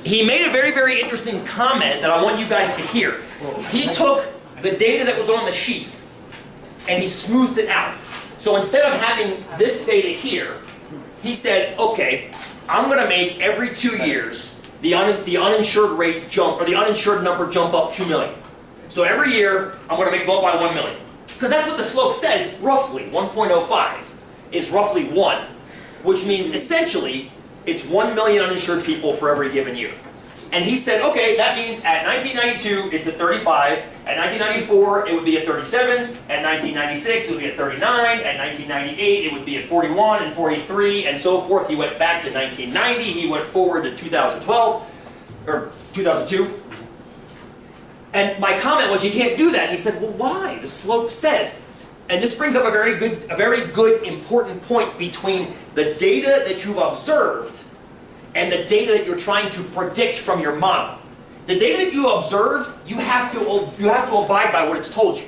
he made a very, very interesting comment that I want you guys to hear. He took the data that was on the sheet and he smoothed it out. So instead of having this data here, he said, okay, I'm going to make every 2 years the uninsured rate jump, or the uninsured number jump up 2 million. So every year, I'm going to make go up by 1 million. Because that's what the slope says, roughly. 1.05 is roughly 1, which means essentially it's 1 million uninsured people for every given year. And he said, okay, that means at 1992, it's at 35. At 1994, it would be at 37. At 1996, it would be at 39. At 1998, it would be at 41 and 43, and so forth. He went back to 1990. He went forward to 2012, or 2002. And my comment was, you can't do that. And he said, well, why? The slope says. And this brings up a very good, important point between the data that you've observed and the data that you're trying to predict from your model. The data that you observed, you have to abide by what it's told you.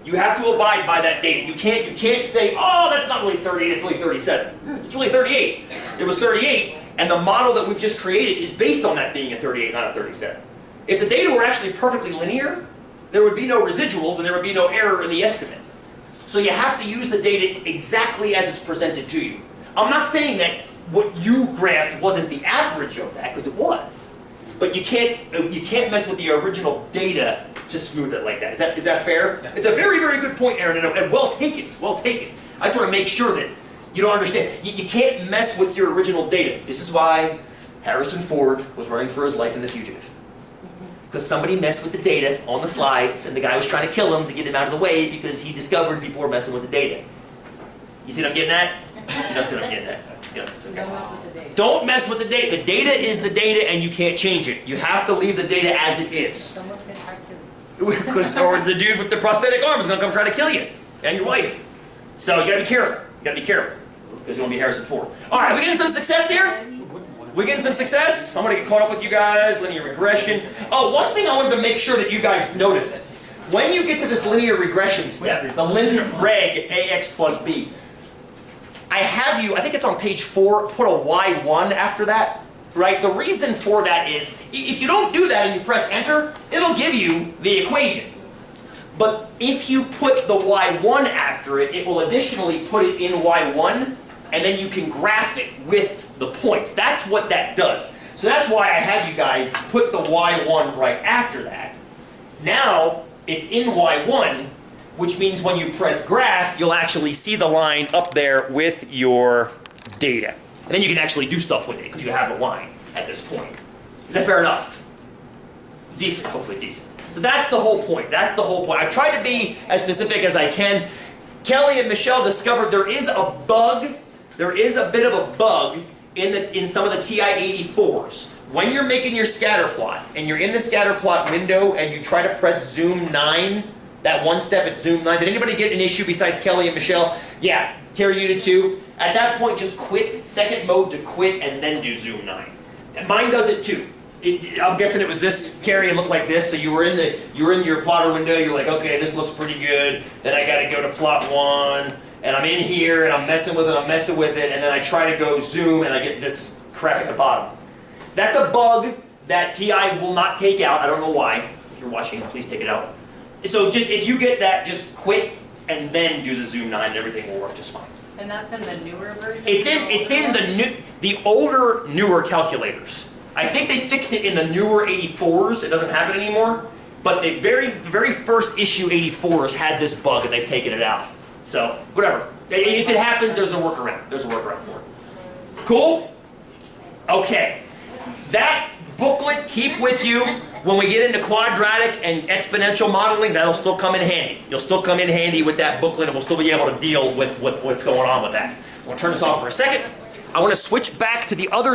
You have to abide by that data. You can't say, oh, that's not really 38, it's really 37. It's really 38. It was 38, and the model that we've just created is based on that being a 38, not a 37. If the data were actually perfectly linear, there would be no residuals and there would be no error in the estimate. So you have to use the data exactly as it's presented to you. I'm not saying that what you graphed wasn't the average of that, because it was. But you can't mess with the original data to smooth it like that. Is that fair? Yeah. It's a very, very good point, Aaron, and well taken. Well taken. I just want to make sure that you don't understand. You can't mess with your original data. This is why Harrison Ford was running for his life in The Fugitive. Because somebody messed with the data on the slides, and the guy was trying to kill him to get him out of the way because he discovered people were messing with the data. You see what I'm getting at? You don't see what I'm getting at? Yeah, okay. Don't mess with the data. Don't mess with the data. The data is the data, and you can't change it. You have to leave the data as it is. Someone's going to try to kill you. Because or the dude with the prosthetic arm is going to come try to kill you and your wife. So you got to be careful. You got to be careful because you want to be Harrison Ford. All right, we getting some success here? We getting some success? I'm going to get caught up with you guys. Linear regression. Oh, one thing I wanted to make sure that you guys noticed. When you get to this linear regression step, the lin reg ax plus b, I have you, I think it's on page 4, put a y1 after that, right? The reason for that is, if you don't do that and you press enter, it'll give you the equation. But if you put the y1 after it, it will additionally put it in y1, and then you can graph it with the points. That's what that does. So that's why I had you guys put the y1 right after that. Now, it's in y1, which means when you press graph, you'll actually see the line up there with your data. And then you can actually do stuff with it, because you have a line at this point. Is that fair enough? Decent, hopefully decent. So that's the whole point. That's the whole point. I've tried to be as specific as I can. Kelly and Michelle discovered there is a bug. There is a bit of a bug in some of the TI-84s. When you're making your scatter plot, and you're in the scatter plot window, and you try to press zoom 9, that one step at zoom 9. Did anybody get an issue besides Kelly and Michelle? Yeah, Carrie, you did too. At that point, just quit, second mode to quit, and then do zoom 9. And mine does it too. I'm guessing it was this, Carrie, it looked like this. So you were in your plotter window, you're like, okay, this looks pretty good. Then I gotta go to plot 1, and I'm in here, and I'm messing with it, and then I try to go zoom, and I get this crap at the bottom. That's a bug that TI will not take out. I don't know why. If you're watching, please take it out. So just if you get that, just quit and then do the zoom 9 and everything will work just fine. And that's in the newer version? It's in the older, newer calculators. I think they fixed it in the newer 84s. It doesn't have it anymore. But the very first issue 84s had this bug and they've taken it out. So, whatever. If it happens, there's a workaround. There's a workaround for it. Cool? Okay. That booklet, keep with you. When we get into quadratic and exponential modeling, that'll still come in handy. You'll still come in handy with that booklet, and we'll still be able to deal with what's going on with that. I'm going to turn this off for a second. I want to switch back to the other